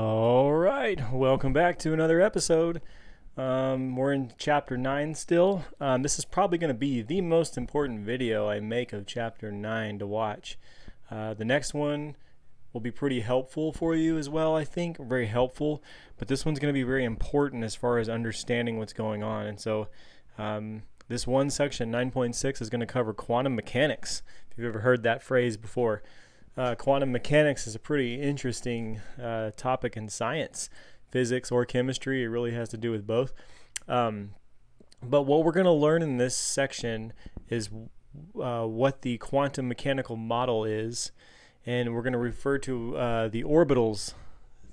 All right, welcome back to another episode. We're in chapter 9 still. This is probably going to be the most important video I make of chapter 9 to watch. The next one will be pretty helpful for you as well, I think, very helpful, but this one's going to be very important as far as understanding what's going on. And so this one section, 9.6, is going to cover quantum mechanics, if you've ever heard that phrase before. Quantum mechanics is a pretty interesting topic in science, physics or chemistry. It really has to do with both. But what we're going to learn in this section is what the quantum mechanical model is, and we're going to refer to the orbitals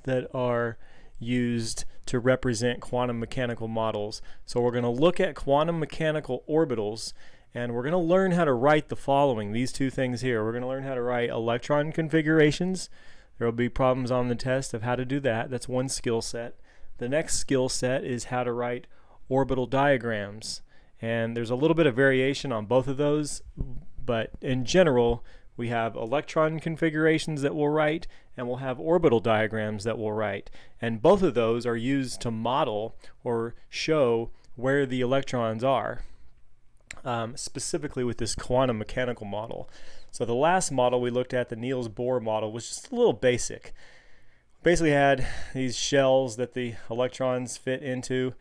that are used to represent quantum mechanical models. So we're going to look at quantum mechanical orbitals, and we're going to learn how to write the following, these two things here. We're going to learn how to write electron configurations. There will be problems on the test of how to do that. That's one skill set. The next skill set is how to write orbital diagrams. And there's a little bit of variation on both of those, but in general, we have electron configurations that we'll write, and we'll have orbital diagrams that we'll write. And both of those are used to model or show where the electrons are. Specifically with this quantum mechanical model. So the last model we looked at, the Niels Bohr model, was just a little basic. Basically had these shells that the electrons fit into,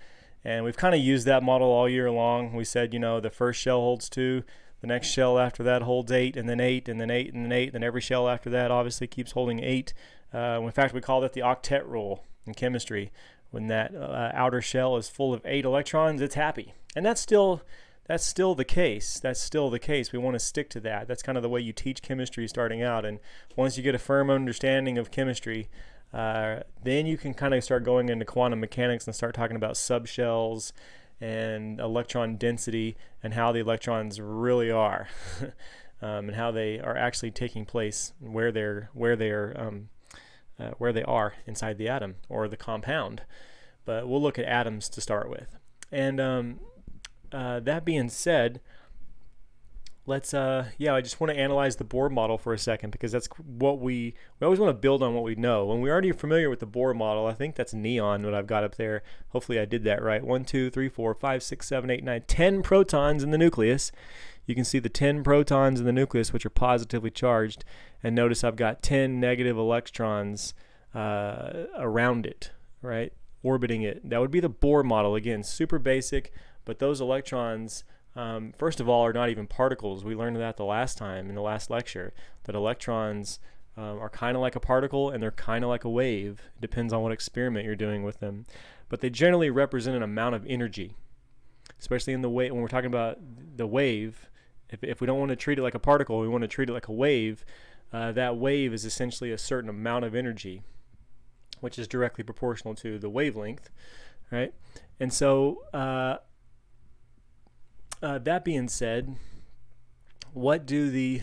and we've kind of used that model all year long. We said, you know, the first shell holds 2, the next shell after that holds 8, and then 8, and then 8, and then 8, and then every shell after that obviously keeps holding 8. In fact, we call that the octet rule in chemistry. When that outer shell is full of 8 electrons, it's happy. And that's still the case. That's still the case. We want to stick to that. That's kind of the way you teach chemistry starting out. And once you get a firm understanding of chemistry, then you can kind of start going into quantum mechanics and start talking about subshells and electron density and how the electrons really are, and how they are actually taking place, where they are inside the atom or the compound. But we'll look at atoms to start with. And that being said, let's I just want to analyze the Bohr model for a second, because that's what we always want to build on what we know. When we're already familiar with the Bohr model, I think that's neon what I've got up there. Hopefully I did that right. 1, 2, 3, 4, 5, 6, 7, 8, 9, 10 protons in the nucleus. You can see the 10 protons in the nucleus, which are positively charged, and notice I've got 10 negative electrons around it, right, orbiting it. That would be the Bohr model. Again, super basic. But those electrons, first of all, are not even particles. We learned that the last time in the last lecture, that electrons are kind of like a particle and they're kind of like a wave. It depends on what experiment you're doing with them. But they generally represent an amount of energy, especially in the way when we're talking about the wave. If we don't want to treat it like a particle, we want to treat it like a wave. That wave is essentially a certain amount of energy, which is directly proportional to the wavelength, right? And so that being said, what do the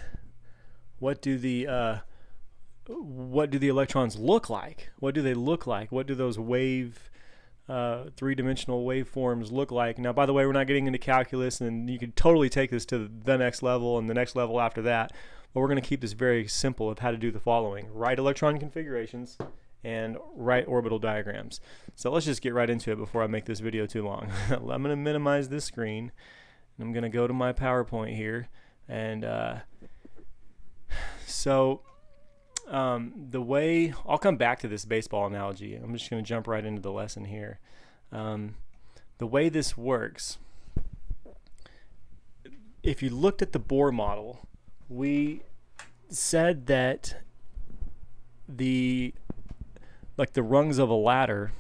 electrons look like? What do they look like? What do those three-dimensional waveforms look like? Now, by the way, we're not getting into calculus, and you could totally take this to the next level and the next level after that. But we're going to keep this very simple of how to do the following: write electron configurations and write orbital diagrams. So let's just get right into it before I make this video too long. I'm going to minimize this screen. I'm going to go to my PowerPoint here, and the way I'll come back to this baseball analogy. I'm just going to jump right into the lesson here. The way this works, if you looked at the Bohr model, we said that the rungs of a ladder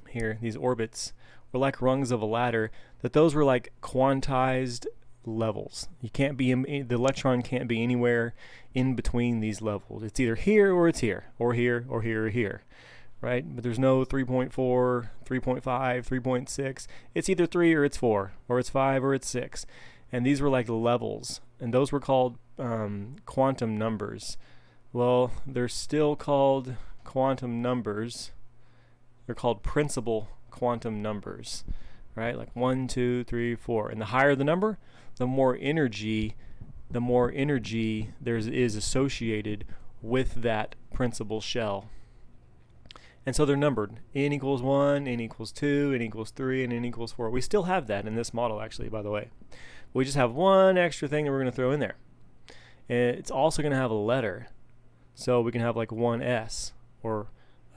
here, these orbits, were like rungs of a ladder, that those were like quantized levels. You can't be the electron can't be anywhere in between these levels. It's either here or it's here, or here or here or here, right? But there's no 3.4, 3.5, 3.6. It's either 3 or it's 4, or it's 5 or it's 6. And these were like levels, and those were called quantum numbers. Well, they're still called quantum numbers. They're called principal quantum numbers, right? Like 1, 2, 3, 4. And the higher the number, the more energy there is associated with that principal shell. And so they're numbered. N equals 1, N equals 2, N equals 3, and N equals 4. We still have that in this model, actually, by the way. We just have one extra thing that we're going to throw in there. And it's also going to have a letter. So we can have like 1s, or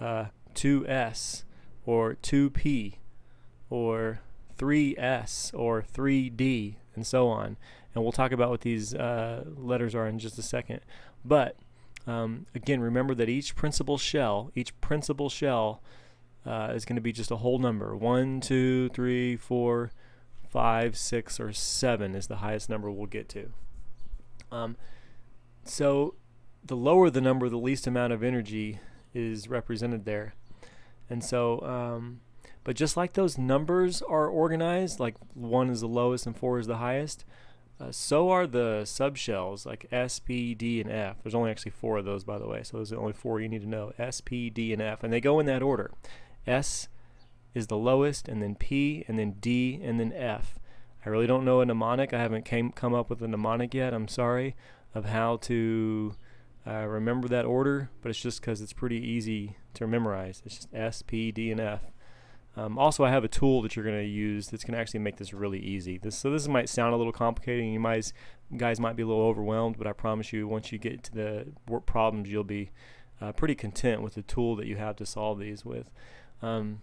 2s, or 2p, or 3s, or 3d, and so on. And we'll talk about what these letters are in just a second. But again, remember that each principal shell is going to be just a whole number. 1, 2, 3, 4, 5, 6, or 7 is the highest number we'll get to. So the lower the number, the least amount of energy is represented there. And so, but just like those numbers are organized, like 1 is the lowest and 4 is the highest, so are the subshells, like S, P, D, and F. There's only actually 4 of those, by the way, so those are the only 4 you need to know. S, P, D, and F. And they go in that order. S is the lowest, and then P, and then D, and then F. I really don't know a mnemonic. I haven't come up with a mnemonic yet, I'm sorry, of how to remember that order, but it's just because it's pretty easy to memorize. It's just S, P, D, and F. Also, I have a tool that you're going to use that's going to actually make this really easy. So this might sound a little complicated, and you guys might be a little overwhelmed, but I promise you, once you get to the work problems, you'll be pretty content with the tool that you have to solve these with. But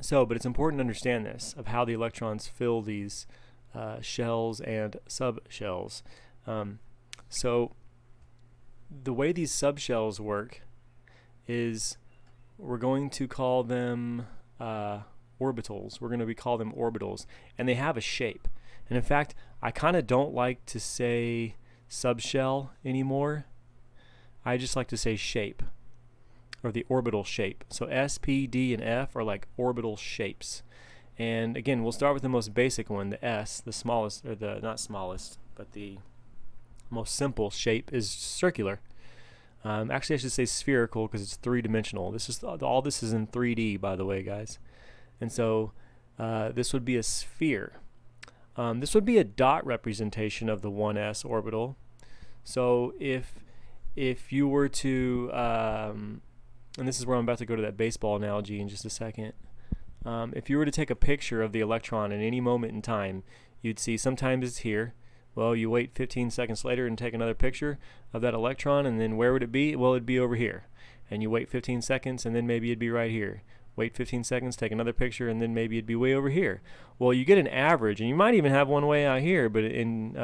it's important to understand this, of how the electrons fill these shells and subshells. So the way these subshells work is we're going to call them orbitals. We're going to call them orbitals, and they have a shape. And in fact, I kind of don't like to say subshell anymore. I just like to say shape, or the orbital shape. So S, P, D, and F are like orbital shapes. And again, we'll start with the most basic one, the S, the smallest, or the not smallest, but the most simple shape is circular. Actually, I should say spherical because it's three-dimensional. All this is in 3D, by the way, guys. And so this would be a sphere. This would be a dot representation of the 1s orbital. So if you were to, and this is where I'm about to go to that baseball analogy in just a second. If you were to take a picture of the electron at any moment in time, you'd see sometimes it's here. Well, you wait 15 seconds later and take another picture of that electron, and then where would it be? Well, it'd be over here. And you wait 15 seconds, and then maybe it'd be right here. Wait 15 seconds, take another picture, and then maybe it'd be way over here. Well, you get an average, and you might even have one way out here, but in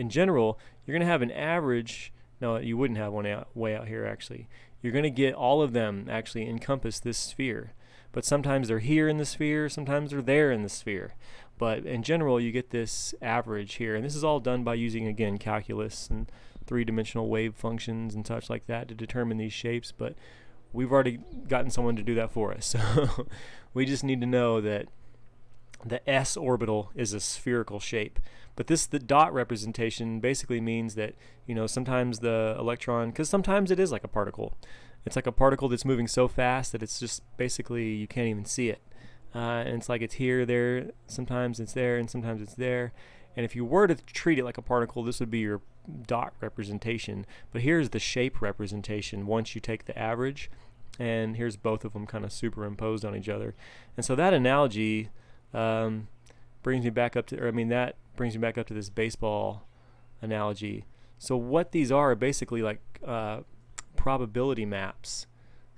general, you're going to have an average. No, you wouldn't have one way out here, actually. You're going to get all of them actually encompass this sphere. But sometimes they're here in the sphere, sometimes they're there in the sphere. But in general, you get this average here. And this is all done by using, again, calculus and three-dimensional wave functions and such like that to determine these shapes. But we've already gotten someone to do that for us. So we just need to know that the S orbital is a spherical shape. But the dot representation basically means that, sometimes the electron, because sometimes it is like a particle. It's like a particle that's moving so fast that it's just basically you can't even see it. And it's like it's here, there, sometimes it's there, and sometimes it's there. And if you were to treat it like a particle, this would be your dot representation. But here's the shape representation once you take the average, and here's both of them kind of superimposed on each other. And so that analogy brings me back up to this baseball analogy. So what these are basically like probability maps.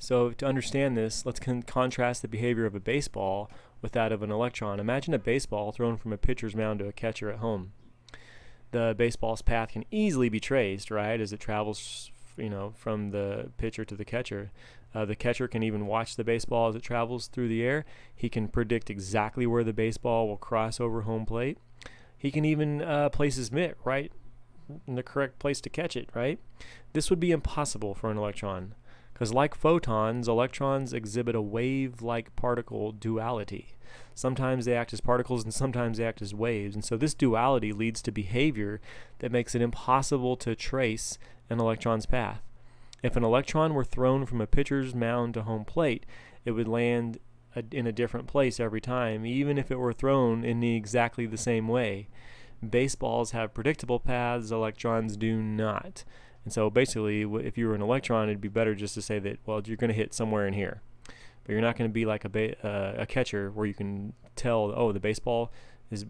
So to understand this, let's contrast the behavior of a baseball with that of an electron. Imagine a baseball thrown from a pitcher's mound to a catcher at home. The baseball's path can easily be traced, right, as it travels, from the pitcher to the catcher. The catcher can even watch the baseball as it travels through the air. He can predict exactly where the baseball will cross over home plate. He can even place his mitt right in the correct place to catch it, right? This would be impossible for an electron. Because like photons, electrons exhibit a wave-like particle duality. Sometimes they act as particles and sometimes they act as waves. And so this duality leads to behavior that makes it impossible to trace an electron's path. If an electron were thrown from a pitcher's mound to home plate, it would land in a different place every time, even if it were thrown in exactly the same way. Baseballs have predictable paths, electrons do not. And so basically, if you were an electron, it'd be better just to say that, well, you're going to hit somewhere in here. but you're not going to be like a catcher where you can tell, oh, the baseball is,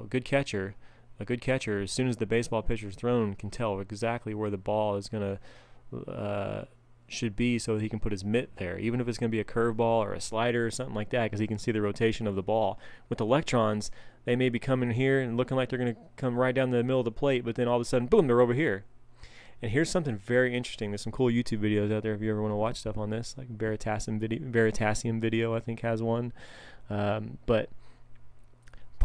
good catcher. A good catcher, as soon as the baseball pitcher is thrown, can tell exactly where the ball is going to should be, so he can put his mitt there, even if it's going to be a curveball or a slider or something like that, because he can see the rotation of the ball. With electrons, they may be coming here and looking like they're going to come right down the middle of the plate, but then all of a sudden, boom, they're over here. And here's something very interesting. There's some cool YouTube videos out there if you ever want to watch stuff on this, like Veritasium video I think has one. But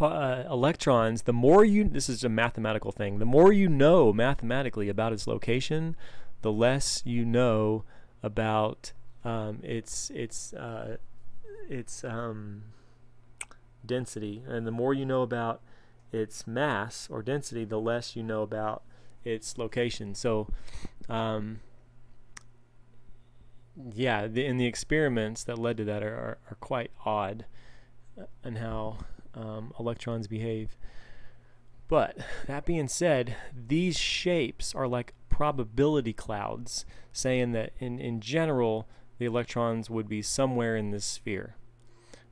electrons, the more this is a mathematical thing, the more you know mathematically about its location, the less you know about its density, and the more you know about its mass or density, the less you know about its location. So yeah, in the experiments that led to that are quite odd in how electrons behave. But that being said, these shapes are like probability clouds, saying that in general the electrons would be somewhere in this sphere.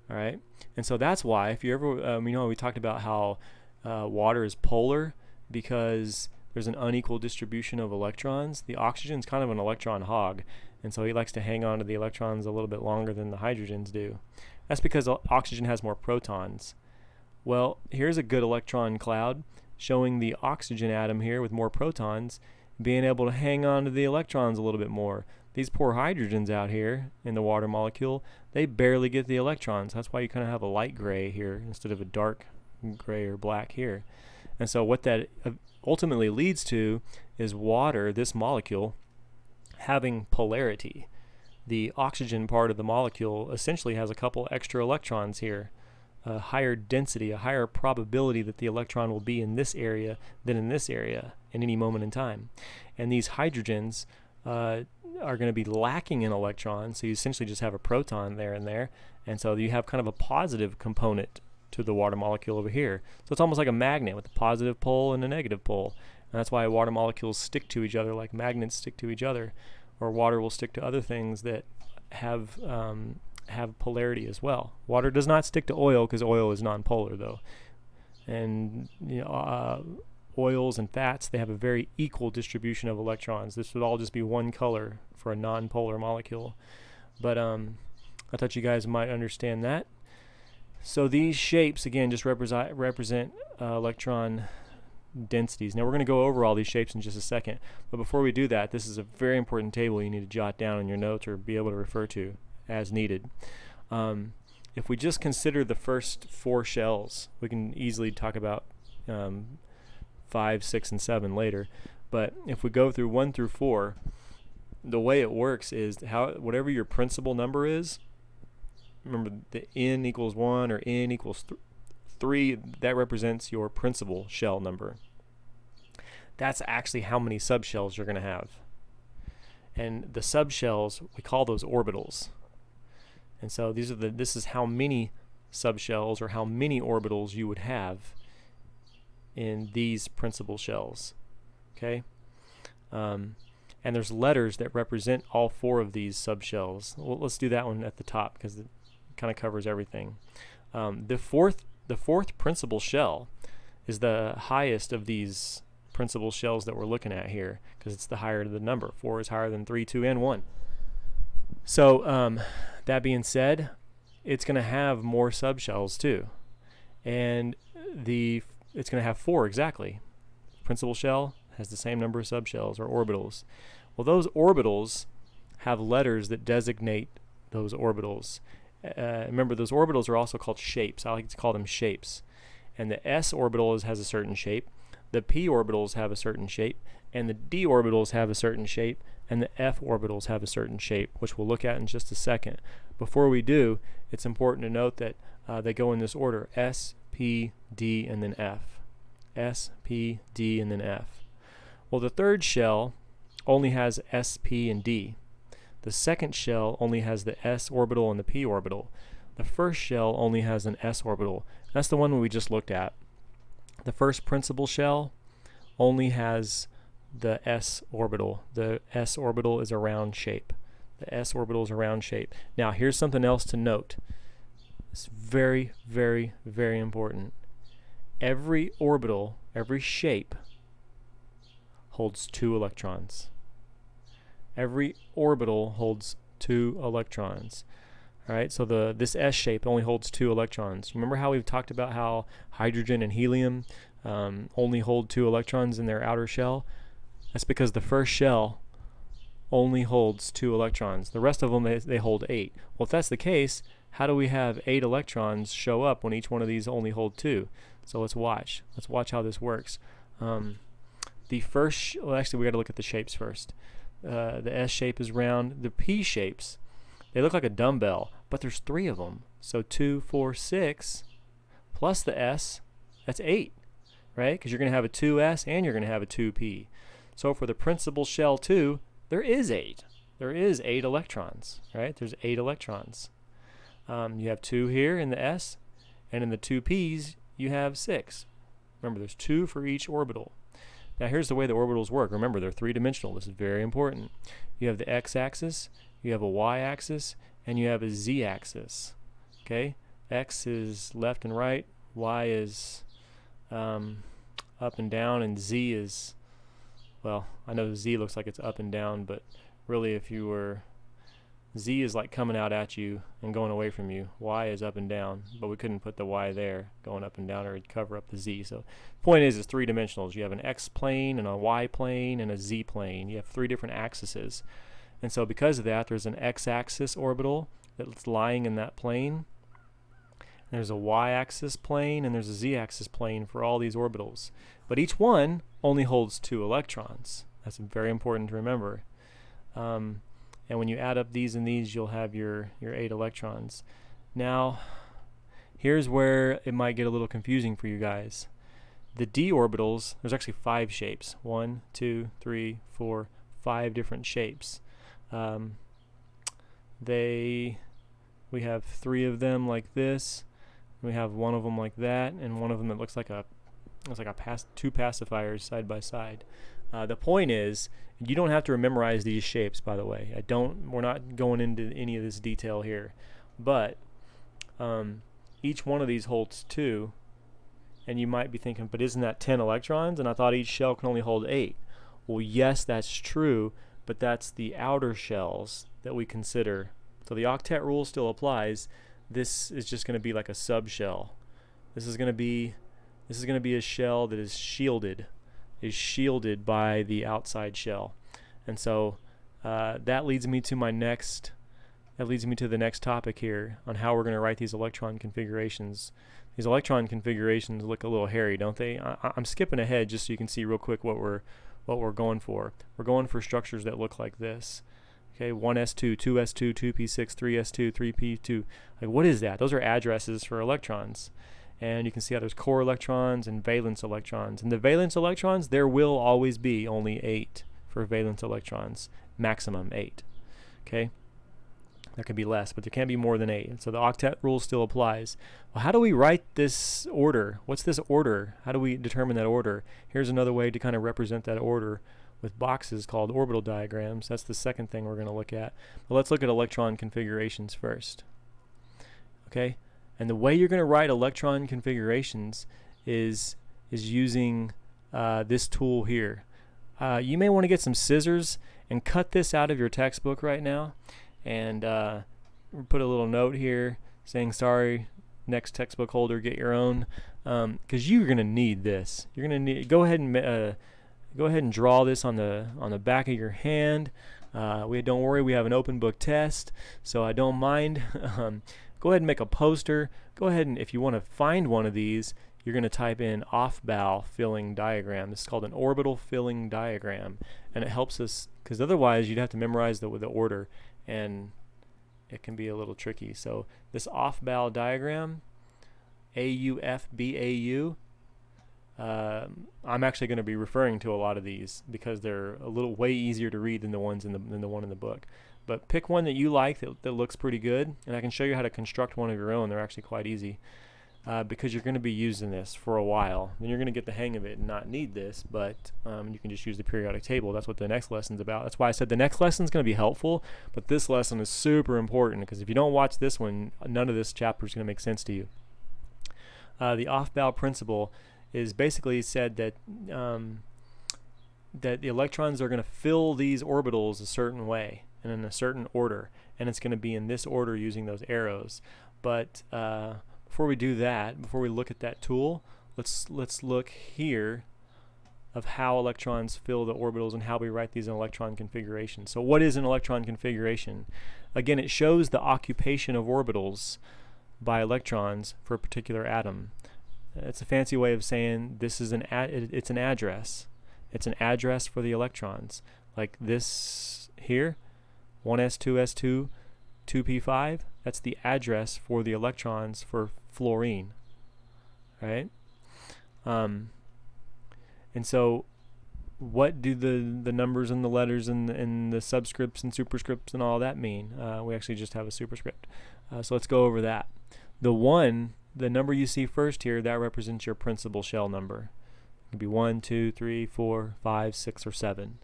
All right, and so that's why if you ever we talked about how water is polar because there's an unequal distribution of electrons. The oxygen's kind of an electron hog, and so he likes to hang on to the electrons a little bit longer than the hydrogens do. That's because oxygen has more protons. Well, here's a good electron cloud showing the oxygen atom here with more protons being able to hang on to the electrons a little bit more. These poor hydrogens out here in the water molecule, they barely get the electrons. That's why you kind of have a light gray here instead of a dark gray or black here. And so what that ultimately leads to is water, this molecule, having polarity. The oxygen part of the molecule essentially has a couple extra electrons here, a higher density, a higher probability that the electron will be in this area than in this area at any moment in time. And these hydrogens are going to be lacking in electrons, so you essentially just have a proton there and there, and so you have kind of a positive component to the water molecule over here. So it's almost like a magnet with a positive pole and a negative pole, and that's why water molecules stick to each other like magnets stick to each other, or water will stick to other things that have polarity as well. Water does not stick to oil because oil is nonpolar though, and oils and fats, they have a very equal distribution of electrons. This would all just be one color for a nonpolar molecule, but I thought you guys might understand that. So these shapes again just represent electron densities. Now we're going to go over all these shapes in just a second, but before we do that, this is a very important table you need to jot down in your notes or be able to refer to as needed. If we just consider the first four shells, we can easily talk about 5, 6, and 7 later, but if we go through 1 through 4, the way it works is whatever your principal number is, remember the n equals 1 or n equals 3, that represents your principal shell number. That's actually how many subshells you're going to have. And the subshells, we call those orbitals. And so this is how many subshells or how many orbitals you would have in these principal shells. Okay? And there's letters that represent all 4 of these subshells. Well, let's do that one at the top because it kind of covers everything. The fourth principal shell is the highest of these principal shells that we're looking at here because it's the higher the number. 4 is higher than 3, 2, and 1. So that being said, it's going to have more subshells too, and it's going to have 4 exactly. Principal shell has the same number of subshells or orbitals. Well, those orbitals have letters that designate those orbitals. Remember, those orbitals are also called shapes. I like to call them shapes. And the s orbital has a certain shape, the p orbitals have a certain shape, and the d orbitals have a certain shape, and the f orbitals have a certain shape, which we'll look at in just a second. Before we do, it's important to note that they go in this order: s, p, d, and then f. S, p, d, and then f. Well, the third shell only has s, p, and d. The second shell only has the s orbital and the p orbital. The first shell only has an s orbital. That's the one we just looked at. The first principal shell only has the s orbital. The s orbital is a round shape. The s orbital is a round shape. Now here's something else to note. It's very, very, very important. Every orbital, every shape holds 2 electrons. Every orbital holds 2 electrons. All right, so this S shape only holds 2 electrons. Remember how we've talked about how hydrogen and helium only hold 2 electrons in their outer shell? That's because the first shell only holds 2 electrons. The rest of them, they hold 8. Well, if that's the case, how do we have 8 electrons show up when each one of these only hold 2? So let's watch. Let's watch how this works. The first, well, actually, we got to look at the shapes first. The S shape is round. The P shapes, they look like a dumbbell, but there's 3 of them. So 2, 4, 6 plus the S, that's 8, right? Because you're going to have a 2S and you're going to have a 2P. So for the principal shell 2, there is 8. There is 8 electrons, right? There's 8 electrons. You have 2 here in the S, and in the 2Ps, you have 6. Remember, there's 2 for each orbital. Now here's the way the orbitals work. Remember, they're 3-dimensional. This is very important. You have the x-axis, you have a y-axis, and you have a z-axis. Okay? X is left and right, y is up and down, and z is, well, I know z looks like it's up and down, but really if you were, z is like coming out at you and going away from you. Y is up and down, but we couldn't put the y there going up and down, or it'd cover up the z. So the point is, it's 3-dimensional. You have an x plane and a y plane and a z plane. You have 3 different axes. And so because of that, there's an x-axis orbital that's lying in that plane. There's a y-axis plane and there's a z-axis plane for all these orbitals. But each one only holds 2 electrons. That's very important to remember. And when you add up these and these, you'll have your 8 electrons. Now, here's where it might get a little confusing for you guys. The d orbitals, there's actually 5 shapes. 1, 2, 3, 4, 5 different shapes. We have 3 of them like this. We have 1 of them like that, and 1 of them that looks like 2 pacifiers side by side. The point is, you don't have to memorize these shapes, by the way. We're not going into any of this detail here. But each one of these holds 2, and you might be thinking, but isn't that 10 electrons? And I thought each shell can only hold 8. Well, yes, that's true, but that's the outer shells that we consider. So the octet rule still applies. This is just going to be like a subshell. This is going to be a shell that is shielded by the outside shell. And so that leads me to the next topic here on how we're going to write these electron configurations. These electron configurations look a little hairy, don't they? I'm skipping ahead just so you can see real quick what we're going for. We're going for structures that look like this. Okay, 1s2, 2s2, 2p6, 3s2, 3p2. Like, what is that? Those are addresses for electrons. And you can see how there's core electrons and valence electrons. And the valence electrons, there will always be only 8 for valence electrons, maximum 8. Okay? There can be less, but there can't be more than 8. And so the octet rule still applies. Well, how do we write this order? What's this order? How do we determine that order? Here's another way to kind of represent that order with boxes called orbital diagrams. That's the second thing we're going to look at. But let's look at electron configurations first. Okay? And the way you're going to write electron configurations is using this tool here. You may want to get some scissors and cut this out of your textbook right now, and put a little note here saying, sorry, next textbook holder, get your own, because you're going to need this. You're going to need, go ahead and draw this on the back of your hand. Don't worry, we have an open book test, so I don't mind. Go ahead and make a poster. Go ahead and, if you want to find one of these, you're going to type in off-bow filling diagram. This is called an orbital filling diagram, and it helps us, because otherwise you'd have to memorize the order, and it can be a little tricky. So this off-bow diagram, AUFBAU, I'm actually going to be referring to a lot of these because they're a little way easier to read than the ones than the one in the book. But pick one that you like that looks pretty good, and I can show you how to construct one of your own. They're actually quite easy. because you're going to be using this for a while. Then you're going to get the hang of it and not need this, but you can just use the periodic table. That's what the next lesson's about. That's why I said the next lesson's going to be helpful, but this lesson is super important, because if you don't watch this one, none of this chapter is going to make sense to you. The off-bow principle is basically said that that the electrons are going to fill these orbitals a certain way and in a certain order, and it's going to be in this order using those arrows. But before we do that, before we look at that tool, let's look here of how electrons fill the orbitals and how we write these in electron configuration. So what is an electron configuration? Again, it shows the occupation of orbitals by electrons for a particular atom. It's a fancy way of saying this is it's an address. It's an address for the electrons. Like this here, 1s2s2 2p5, that's the address for the electrons for fluorine, right? And so what do the numbers and the letters and the subscripts and superscripts and all that mean? We actually just have a superscript. So let's go over that. The number you see first here, that represents your principal shell number. It could be 1, 2, 3, 4, 5, 6, or 7.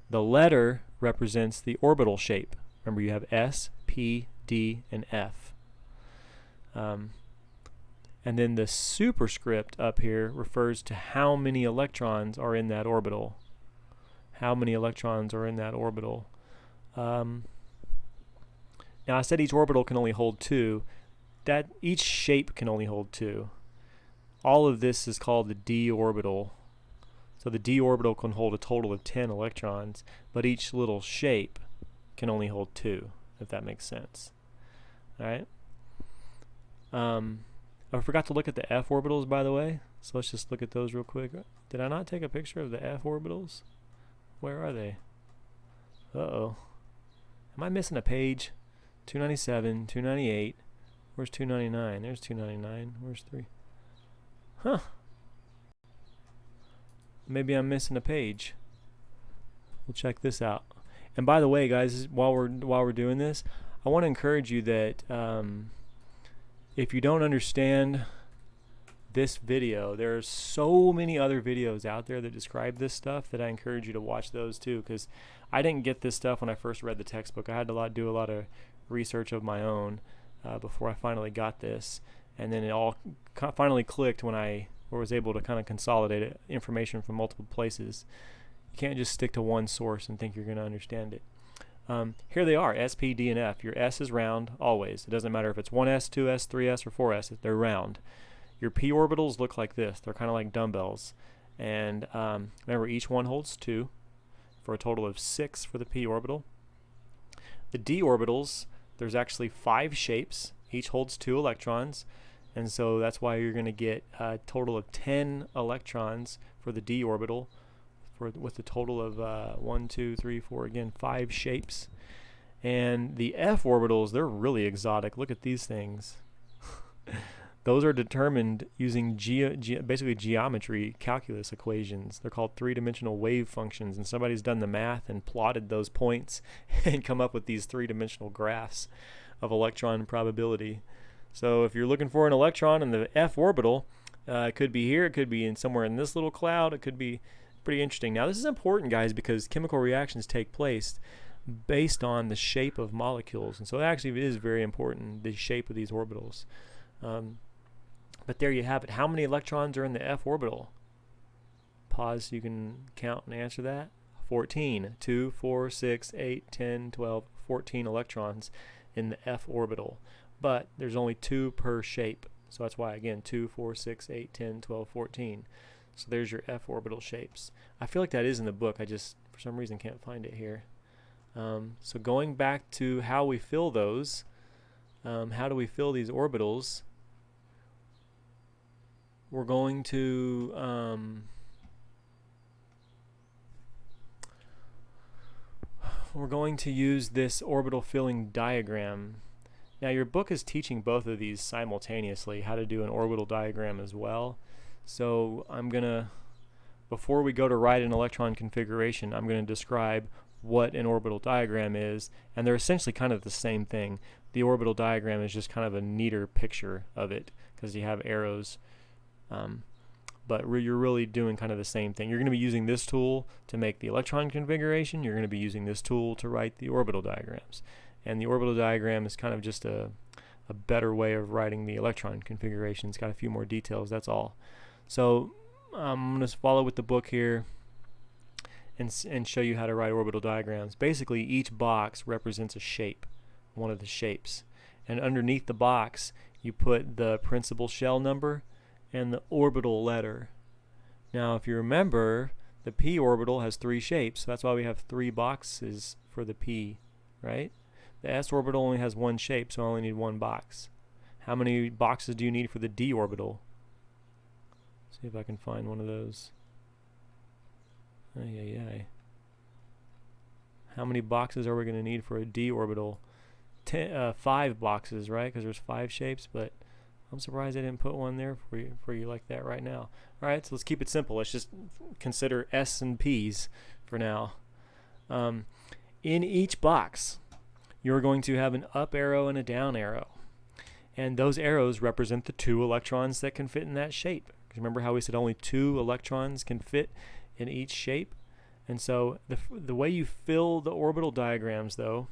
The letter represents the orbital shape. Remember, you have S, P, D, and F. And then the superscript up here refers to how many electrons are in that orbital. How many electrons are in that orbital. Now I said each orbital can only hold 2. That each shape can only hold 2. All of this is called the d orbital. So the d orbital can hold a total of 10 electrons, but each little shape can only hold 2, if that makes sense. Alright? I forgot to look at the f orbitals, by the way, so let's just look at those real quick. Did I not take a picture of the f orbitals? Where are they? Uh-oh. Am I missing a page? 297, 298. Where's 299? There's 299. Where's 3? Huh. Maybe I'm missing a page. We'll check this out. And by the way, guys, while we're doing this, I want to encourage you that if you don't understand this video, there are so many other videos out there that describe this stuff that I encourage you to watch those too, because I didn't get this stuff when I first read the textbook. I had to do a lot of research of my own before I finally got this, and then it all finally clicked when I was able to kind of consolidate information from multiple places. You can't just stick to one source and think you're going to understand it. Here they are, S, P, D, and F. Your S is round always. It doesn't matter if it's 1s, 2s, 3s, or 4s. They're round. Your p orbitals look like this. They're kind of like dumbbells. And remember, each one holds 2 for a total of 6 for the p orbital. The d orbitals, there's actually 5 shapes. Each holds 2 electrons. And so that's why you're going to get a total of 10 electrons for the d orbital, with a total of 1, 2, 3, 4, again, 5 shapes. And the f orbitals, they're really exotic. Look at these things. Those are determined using basically geometry, calculus equations. They're called three-dimensional wave functions, and somebody's done the math and plotted those points and come up with these three-dimensional graphs of electron probability. So if you're looking for an electron in the f orbital, it could be here, it could be somewhere in this little cloud, it could be pretty interesting. Now this is important, guys, because chemical reactions take place based on the shape of molecules, and so it actually is very important, the shape of these orbitals. But there you have it. How many electrons are in the f orbital? Pause so you can count and answer that. 14. 2, 4, 6, 8, 10, 12, 14 electrons in the f orbital. But there's only 2 per shape. So that's why, again, 2, 4, 6, 8, 10, 12, 14. So there's your f orbital shapes. I feel like that is in the book. I just, for some reason, can't find it here. So going back to how we fill those, how do we fill these orbitals? We're going to use this orbital filling diagram. Now your book is teaching both of these simultaneously, how to do an orbital diagram as well. So I'm gonna, before we go to write an electron configuration, I'm going to describe what an orbital diagram is, and they're essentially kind of the same thing. The orbital diagram is just kind of a neater picture of it because you have arrows, but you're really doing kind of the same thing. You're going to be using this tool to make the electron configuration. You're going to be using this tool to write the orbital diagrams, and the orbital diagram is kind of just a better way of writing the electron configuration. It's got a few more details, that's all. So I'm going to follow with the book here and show you how to write orbital diagrams. Basically, each box represents a shape, one of the shapes, and underneath the box you put the principal shell number and the orbital letter. Now if you remember, the p orbital has 3 shapes, so that's why we have 3 boxes for the p, right? The s orbital only has 1 shape, so I only need 1 box. How many boxes do you need for the d orbital? See if I can find one of those. How many boxes are we going to need for a d orbital? 5 boxes, right? Because there's 5 shapes, but I'm surprised I didn't put one there for you like that right now. Alright, so let's keep it simple. Let's just consider s and p's for now. In each box, you're going to have an up arrow and a down arrow. And those arrows represent the 2 electrons that can fit in that shape. Remember how we said only 2 electrons can fit in each shape? And so the way you fill the orbital diagrams, though,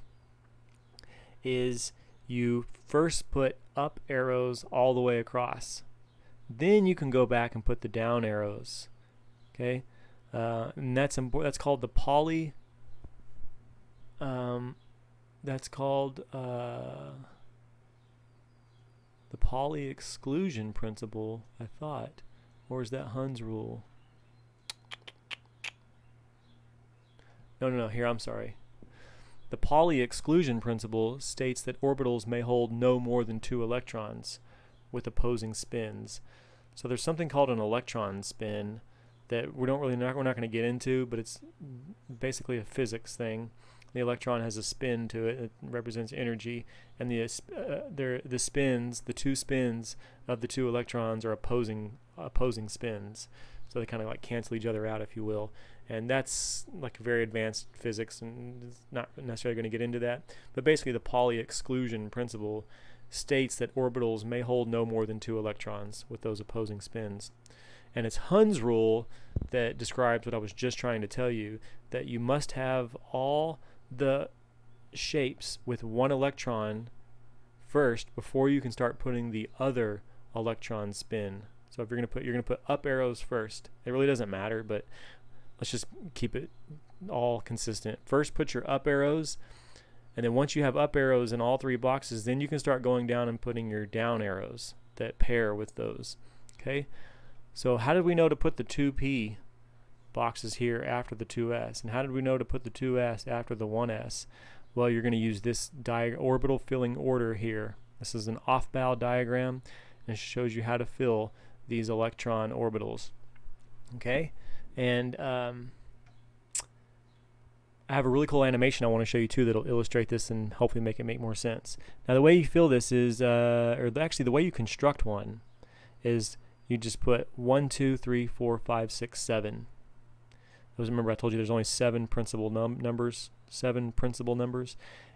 is you first put up arrows all the way across. Then you can go back and put the down arrows. Okay? And that's important. That's called the Pauli. That's called the Pauli exclusion principle, I thought. Or is that Hund's rule? No, here, I'm sorry. The Pauli exclusion principle states that orbitals may hold no more than 2 electrons with opposing spins. So there's something called an electron spin that we're not going to get into, but it's basically a physics thing. The electron has a spin to it. It represents energy, and the spins, the 2 spins of the 2 electrons are opposing spins. So they kind of like cancel each other out, if you will. And that's like very advanced physics, and it's not necessarily going to get into that. But basically, the Pauli exclusion principle states that orbitals may hold no more than 2 electrons with those opposing spins. And it's Hund's rule that describes what I was just trying to tell you, that you must have all the shapes with 1 electron first before you can start putting the other electron spin. So if you're going to put up arrows first. It really doesn't matter, but let's just keep it all consistent. First put your up arrows, and then once you have up arrows in all 3 boxes, then you can start going down and putting your down arrows that pair with those. Okay? So how did we know to put the 2p boxes here after the 2s? And how did we know to put the 2s after the 1s? Well, you're going to use this orbital filling order here. This is an off-bow diagram, and it shows you how to fill these electron orbitals. Okay? And I have a really cool animation I want to show you too that'll illustrate this and hopefully make it make more sense. Now the way you fill this is, or actually the way you construct one is you just put 1, 2, 3, 4, 5, 6, 7. Remember I told you there's only 7 principal numbers,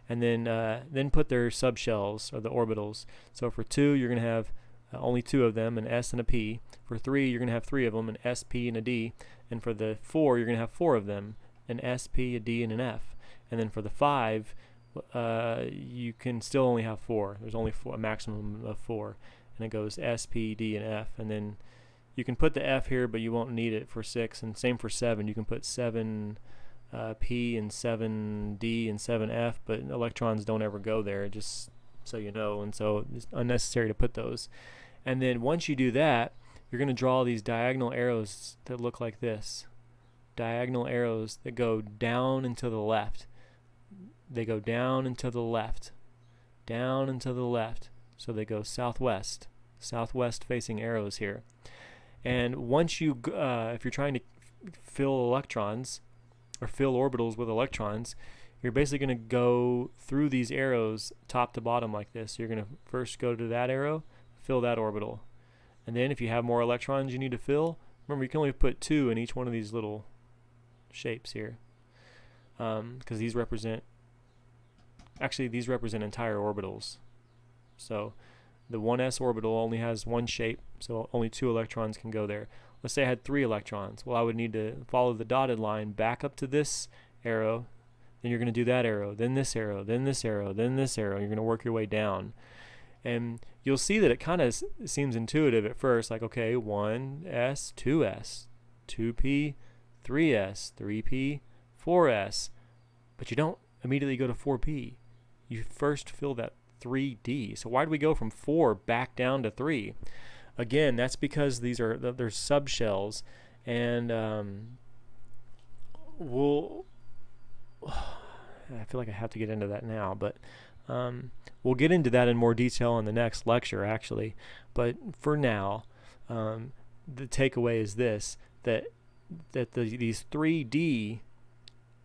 and then put their subshells or the orbitals. So for 2 you're going to have only 2 of them, an S and a P. For 3 you're going to have 3 of them, an S, P, and a D. And for the 4 you're going to have 4 of them, an S, P, a D, and an F. And then for the 5 you can still only have 4. There's only a maximum of 4. And it goes S, P, D, and F. And then you can put the F here, but you won't need it for 6. And same for 7. You can put 7 P and 7 D and 7 F, but electrons don't ever go there, just so you know. And so it's unnecessary to put those. And then once you do that, you're going to draw these diagonal arrows that look like this. Diagonal arrows that go down and to the left. They go down and to the left. Down and to the left. So they go southwest. Southwest facing arrows here. And once you, if you're trying to fill electrons, or fill orbitals with electrons, you're basically going to go through these arrows top to bottom like this. You're going to first go to that arrow, fill that orbital. And then if you have more electrons you need to fill, remember you can only put 2 in each one of these little shapes here. because these represent entire orbitals. So the 1s orbital only has one shape, so only 2 electrons can go there. Let's say I had 3 electrons. Well, I would need to follow the dotted line back up to this arrow, then you're going to do that arrow, then this arrow, then this arrow, then this arrow. You're going to work your way down. And you'll see that it kind of seems intuitive at first, like, okay, 1s, 2s, 2p, 3s, 3p, 4s. But you don't immediately go to 4p. You first fill that 3d. So why do we go from 4 back down to 3? Again, that's because they're subshells, and I feel like I have to get into that now, but we'll get into that in more detail in the next lecture, actually. But for now, the takeaway is this: that these 3d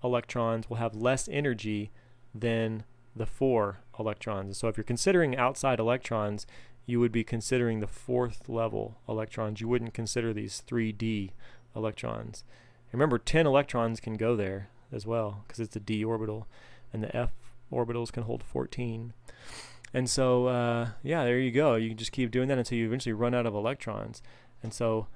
electrons will have less energy than the 4 electrons. So if you're considering outside electrons, you would be considering the 4th level electrons. You wouldn't consider these 3d electrons. Remember, 10 electrons can go there as well, because it's a d orbital, and the f orbitals can hold 14. And so yeah, there you go. You can just keep doing that until you eventually run out of electrons. And so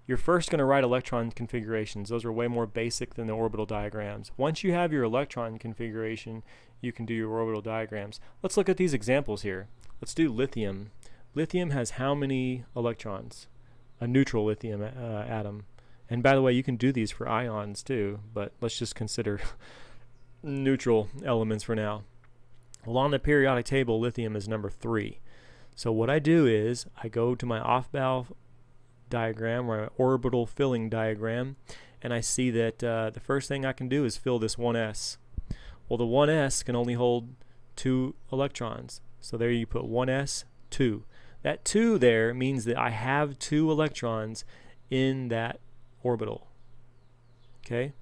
you're first going to write electron configurations. Those are way more basic than the orbital diagrams. Once you have your electron configuration, you can do your orbital diagrams. Let's look at these examples here. Let's do lithium. Lithium has how many electrons? A neutral lithium atom. And by the way, you can do these for ions too, but let's just consider neutral elements for now. Well, on the periodic table, lithium is number 3. So what I do is I go to my off-bow diagram, or orbital filling diagram, and I see that the first thing I can do is fill this 1s. Well, the 1s can only hold 2 electrons. So there you put 1s, 2. That 2 there means that I have 2 electrons in that orbital. Okay?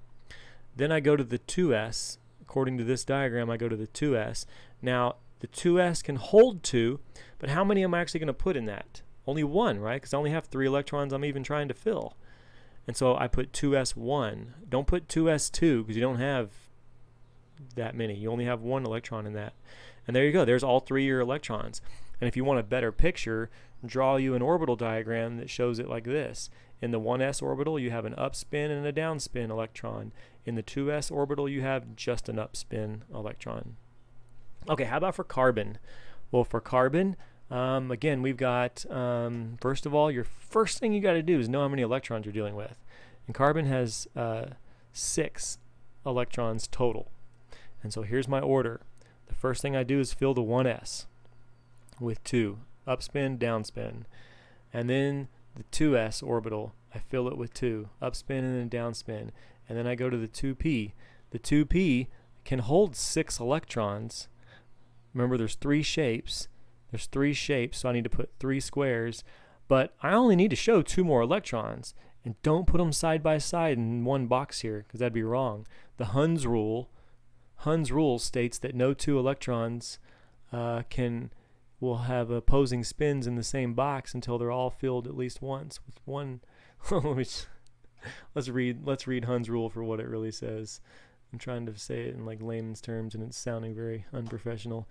Then I go to the 2s. According to this diagram, I go to the 2s. Now, the 2s can hold 2, but how many am I actually going to put in that? Only 1, right? Because I only have 3 electrons I'm even trying to fill. And so I put 2s1. Don't put 2s2 because you don't have that many. You only have 1 electron in that. And there you go. There's all 3 of your electrons. And if you want a better picture, draw you an orbital diagram that shows it like this. In the 1s orbital, you have an upspin and a downspin electron. In the 2s orbital, you have just an upspin electron. Okay, how about for carbon? Well, for carbon, again, we've got, first of all, your first thing you got to do is know how many electrons you're dealing with. And carbon has 6 electrons total. And so here's my order. The first thing I do is fill the 1s with 2, upspin, downspin. And then the 2s orbital, I fill it with 2, upspin and then downspin. And then I go to the 2p. The 2p can hold 6 electrons. Remember, there's 3 shapes. There's 3 shapes, so I need to put 3 squares. But I only need to show 2 more electrons. And don't put them side by side in one box here, because that'd be wrong. The Hund's rule states that no 2 electrons will have opposing spins in the same box until they're all filled at least once with one. let's read Hund's rule for what it really says. I'm trying to say it in like layman's terms, and it's sounding very unprofessional.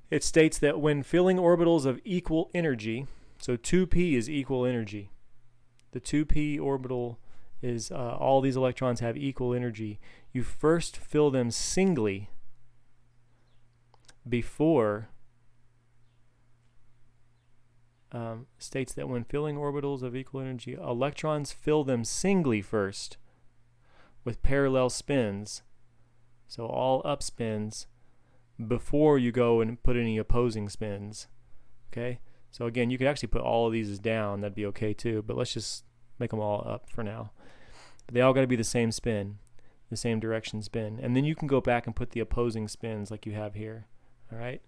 It states that when filling orbitals of equal energy, so 2p is equal energy. The 2p orbital is all these electrons have equal energy. You first fill them singly before states that when filling orbitals of equal energy, electrons fill them singly first with parallel spins, so all up spins, before you go and put any opposing spins. Okay, so again, you could actually put all of these as down, that'd be okay too, but let's just make them all up for now. But they all got to be the same spin, the same direction spin, and then you can go back and put the opposing spins like you have here. All right.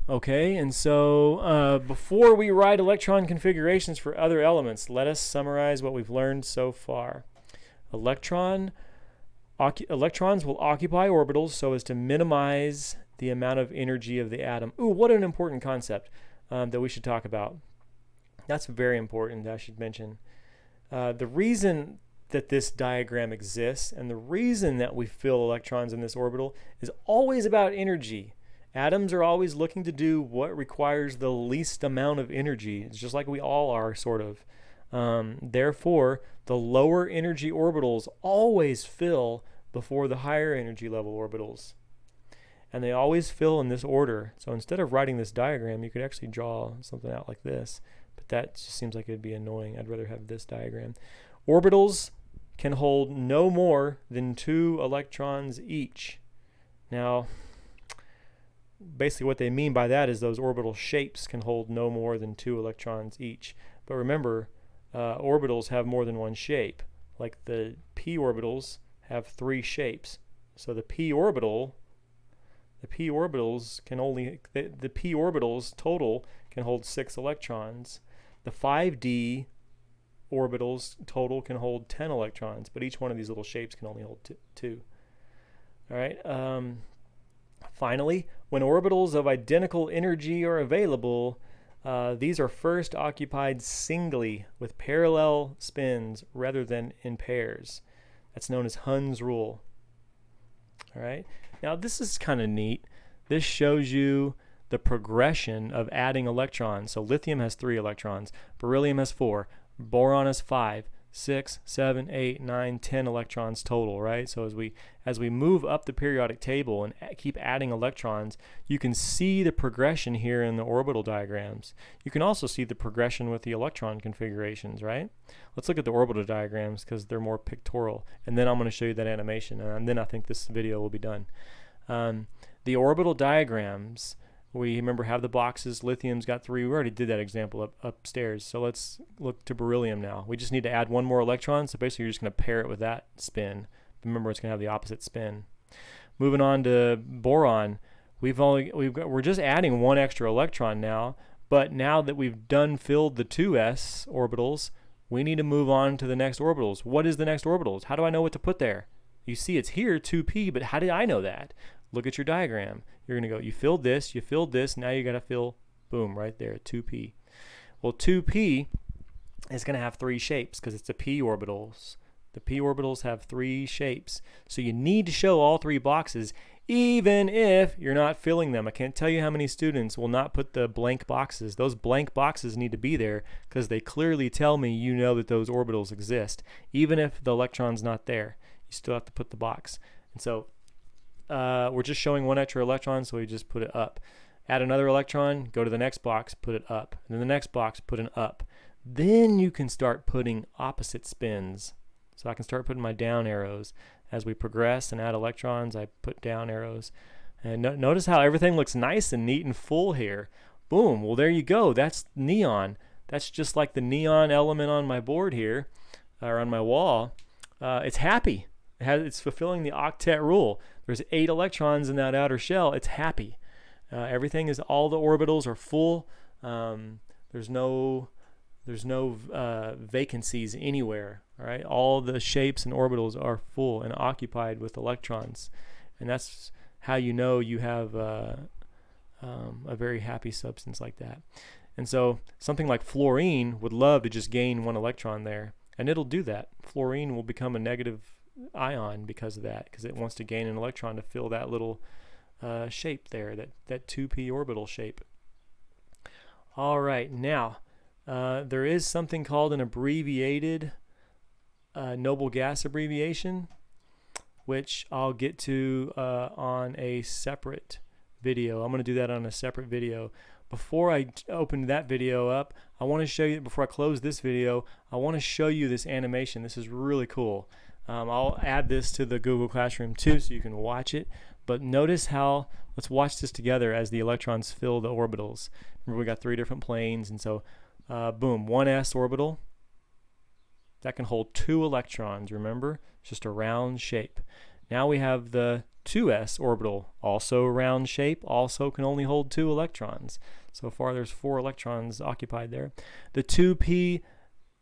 Okay, and so before we write electron configurations for other elements, let us summarize what we've learned so far. Electrons will occupy orbitals so as to minimize the amount of energy of the atom. Ooh, what an important concept that we should talk about. That's very important, I should mention. The reason that this diagram exists, and the reason that we fill electrons in this orbital is always about energy. Atoms are always looking to do what requires the least amount of energy. It's just like we all are, sort of. Therefore, the lower energy orbitals always fill before the higher energy level orbitals. And they always fill in this order. So instead of writing this diagram, you could actually draw something out like this. But that just seems like it'd be annoying. I'd rather have this diagram. Orbitals can hold no more than 2 electrons each. Now, basically what they mean by that is those orbital shapes can hold no more than 2 electrons each. But remember, orbitals have more than one shape. Like the p orbitals have 3 shapes. So the p orbitals can only, the p orbitals total can hold 6 electrons. The 5d orbitals total can hold 10 electrons, but each one of these little shapes can only hold 2. All right. Finally, when orbitals of identical energy are available, these are first occupied singly with parallel spins rather than in pairs. That's known as Hund's rule. All right. Now this is kind of neat. This shows you the progression of adding electrons. So lithium has 3 electrons, beryllium has 4, boron has 5, 6, 7, 8, 9, 10 electrons total, right? So as we move up the periodic table and keep adding electrons, you can see the progression here in the orbital diagrams. You can also see the progression with the electron configurations, right? Let's look at the orbital diagrams because they're more pictorial, and then I'm going to show you that animation, and then I think this video will be done. The orbital diagrams, we remember have the boxes. Lithium's got 3. We already did that example upstairs. So let's look to beryllium now. We just need to add 1 more electron. So basically you're just going to pair it with that spin. Remember, it's going to have the opposite spin. Moving on to boron, we're just adding 1 extra electron now. But now that we've filled the 2s orbitals, we need to move on to the next orbitals. What is the next orbitals? How do I know what to put there? You see it's here, 2p, but how did I know that? Look at your diagram. You're going to go, you filled this, now you got to fill, boom, right there, 2p. Well, 2p is going to have 3 shapes because it's the p orbitals. The p orbitals have 3 shapes. So you need to show all 3 boxes, even if you're not filling them. I can't tell you how many students will not put the blank boxes. Those blank boxes need to be there because they clearly tell me you know that those orbitals exist. Even if the electron's not there, you still have to put the box. And so we're just showing 1 extra electron, so we just put it up. Add another electron, go to the next box, put it up. And then the next box, put an up. Then you can start putting opposite spins. So I can start putting my down arrows. As we progress and add electrons, I put down arrows. And notice how everything looks nice and neat and full here. Boom, well there you go. That's neon. That's just like the neon element on my board here, or on my wall. It's happy. It's fulfilling the octet rule. There's 8 electrons in that outer shell. It's happy. All the orbitals are full. There's no vacancies anywhere. All right, all the shapes and orbitals are full and occupied with electrons, and that's how you know you have a very happy substance like that. And so something like fluorine would love to just gain 1 electron there, and it'll do that. Fluorine will become a negative ion because of that, because it wants to gain an electron to fill that little shape there, that 2p orbital shape. All right, now there is something called an abbreviated noble gas abbreviation, which I'll get to on a separate video. I'm going to do that on a separate video. Before I open that video up, I want to show you, before I close this video, I want to show you this animation. This is really cool. I'll add this to the Google Classroom too so you can watch it. But notice how, let's watch this together as the electrons fill the orbitals. Remember, we got 3 different planes, and so boom, 1s orbital. That can hold 2 electrons, remember? It's just a round shape. Now we have the 2s orbital, also a round shape, also can only hold 2 electrons. So far there's 4 electrons occupied there. The 2p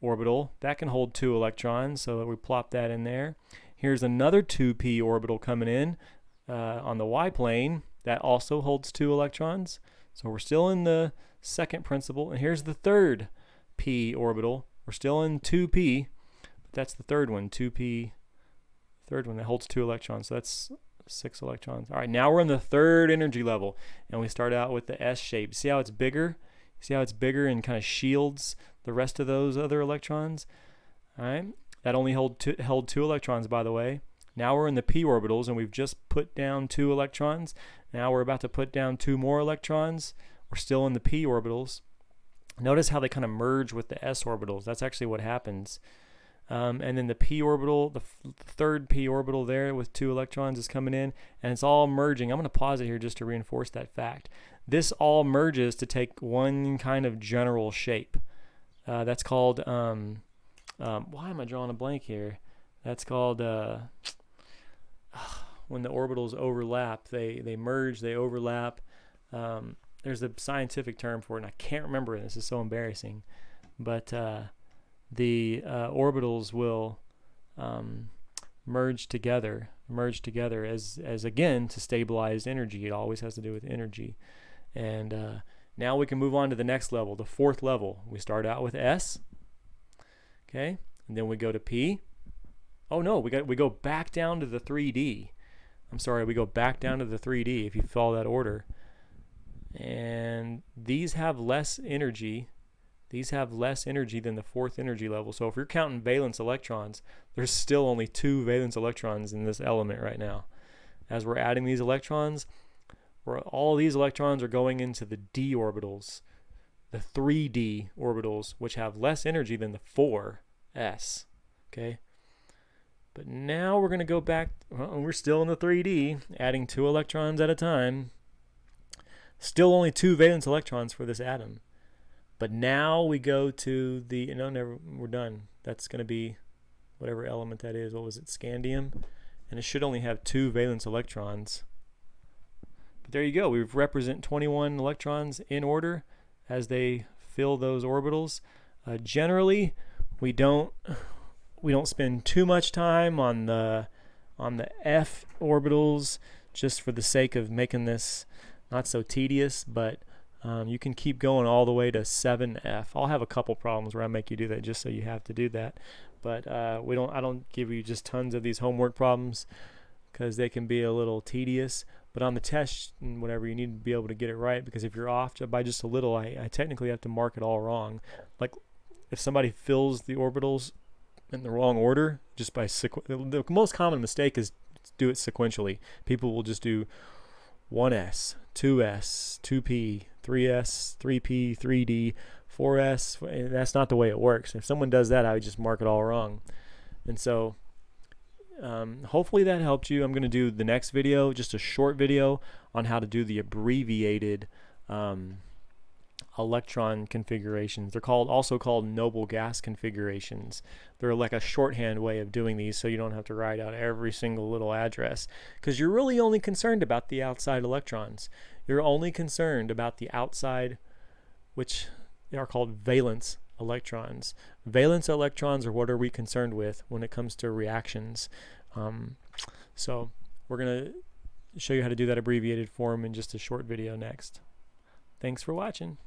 orbital, that can hold 2 electrons, so we plop that in there. Here's another 2p orbital coming in on the y-plane. That also holds 2 electrons. So we're still in the second principle. And here's the third p orbital. We're still in 2p, that's the third one, 2p, third one that holds 2 electrons. So that's 6 electrons. All right, now we're in the third energy level, and we start out with the S shape. See how it's bigger? See how it's bigger and kind of shields the rest of those other electrons? All right, that only held 2 electrons, by the way. Now we're in the p orbitals, and we've just put down 2 electrons. Now we're about to put down 2 more electrons. We're still in the p orbitals. Notice how they kind of merge with the s orbitals. That's actually what happens. And then the p orbital, the third p orbital there with 2 electrons is coming in, and it's all merging. I'm going to pause it here just to reinforce that fact. This all merges to take one kind of general shape. That's called, why am I drawing a blank here? That's called, when the orbitals overlap, they merge, they overlap. There's a scientific term for it, and I can't remember it. This is so embarrassing. But the orbitals will merge together as again, to stabilize energy. It always has to do with energy. And now we can move on to the next level, the fourth level. We start out with S, okay, and then we go to P. Oh no, we go back down to the 3D. I'm sorry, we go back down to the 3D if you follow that order. And these have less energy. These have less energy than the fourth energy level. So if you're counting valence electrons, there's still only 2 valence electrons in this element right now. As we're adding these electrons, all these electrons are going into the d orbitals, the 3d orbitals, which have less energy than the 4s. Okay. But now we're going to go back. Well, we're still in the 3D, adding 2 electrons at a time. Still only 2 valence electrons for this atom. But now we go to the, we're done. That's going to be whatever element that is. What was it? Scandium. And it should only have 2 valence electrons. But there you go. We represent 21 electrons in order as they fill those orbitals. Generally, we don't spend too much time on the f orbitals, just for the sake of making this not so tedious, but you can keep going all the way to 7f. I'll have a couple problems where I make you do that just so you have to do that. But I don't give you just tons of these homework problems because they can be a little tedious. But on the test and whatever, you need to be able to get it right, because if you're off by just a little, I technically have to mark it all wrong. Like if somebody fills the orbitals in the wrong order, just by the most common mistake is to do it sequentially. People will just do 1s, 2s, 2p, 3s, 3p, 3d, 4s. And that's not the way it works. If someone does that, I would just mark it all wrong. And so hopefully that helped you. I'm going to do the next video, just a short video on how to do the abbreviated electron configurations. They're also called noble gas configurations. They're like a shorthand way of doing these, so you don't have to write out every single little address, because you're really only concerned about the outside electrons. You're only concerned about the outside, which are called valence electrons. Valence electrons are what are we concerned with when it comes to reactions. So we're going to show you how to do that abbreviated form in just a short video next. Thanks for watching.